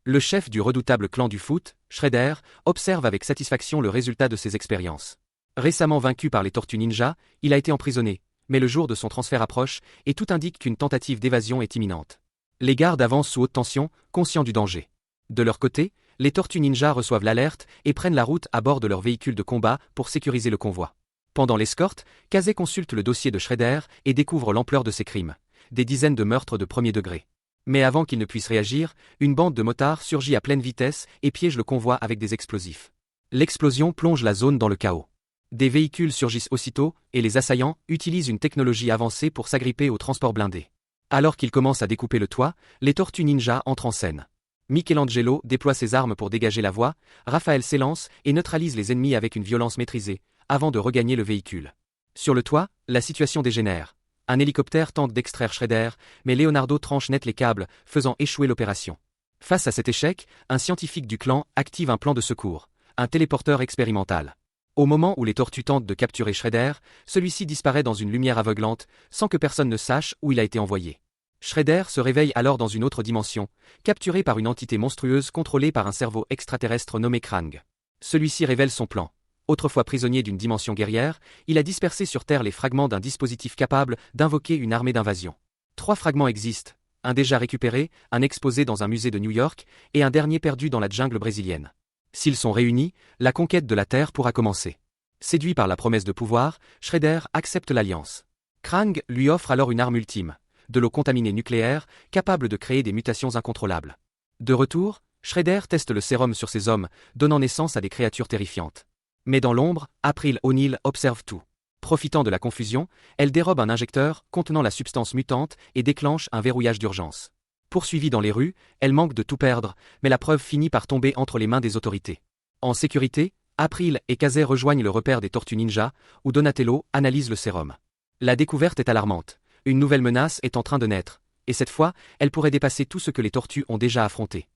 Le chef du redoutable clan du foot, Shredder, observe avec satisfaction le résultat de ses expériences. Récemment vaincu par les Tortues Ninja, il a été emprisonné, mais le jour de son transfert approche, et tout indique qu'une tentative d'évasion est imminente. Les gardes avancent sous haute tension, conscients du danger. De leur côté, les Tortues Ninja reçoivent l'alerte et prennent la route à bord de leur véhicule de combat pour sécuriser le convoi. Pendant l'escorte, Kazé consulte le dossier de Shredder et découvre l'ampleur de ses crimes. Des dizaines de meurtres de premier degré. Mais avant qu'il ne puisse réagir, une bande de motards surgit à pleine vitesse et piège le convoi avec des explosifs. L'explosion plonge la zone dans le chaos. Des véhicules surgissent aussitôt, et les assaillants utilisent une technologie avancée pour s'agripper au transport blindé. Alors qu'ils commencent à découper le toit, les Tortues Ninja entrent en scène. Michelangelo déploie ses armes pour dégager la voie, Raphaël s'élance et neutralise les ennemis avec une violence maîtrisée, avant de regagner le véhicule. Sur le toit, la situation dégénère. Un hélicoptère tente d'extraire Shredder, mais Leonardo tranche net les câbles, faisant échouer l'opération. Face à cet échec, un scientifique du clan active un plan de secours, un téléporteur expérimental. Au moment où les tortues tentent de capturer Shredder, celui-ci disparaît dans une lumière aveuglante, sans que personne ne sache où il a été envoyé. Shredder se réveille alors dans une autre dimension, capturé par une entité monstrueuse contrôlée par un cerveau extraterrestre nommé Krang. Celui-ci révèle son plan. Autrefois prisonnier d'une dimension guerrière, il a dispersé sur Terre les fragments d'un dispositif capable d'invoquer une armée d'invasion. 3 fragments existent, un déjà récupéré, un exposé dans un musée de New York, et un dernier perdu dans la jungle brésilienne. S'ils sont réunis, la conquête de la Terre pourra commencer. Séduit par la promesse de pouvoir, Shredder accepte l'alliance. Krang lui offre alors une arme ultime, de l'eau contaminée nucléaire, capable de créer des mutations incontrôlables. De retour, Shredder teste le sérum sur ses hommes, donnant naissance à des créatures terrifiantes. Mais dans l'ombre, April O'Neil observe tout. Profitant de la confusion, elle dérobe un injecteur contenant la substance mutante et déclenche un verrouillage d'urgence. Poursuivie dans les rues, elle manque de tout perdre, mais la preuve finit par tomber entre les mains des autorités. En sécurité, April et Kazé rejoignent le repère des Tortues Ninja, où Donatello analyse le sérum. La découverte est alarmante. Une nouvelle menace est en train de naître, et cette fois, elle pourrait dépasser tout ce que les tortues ont déjà affronté.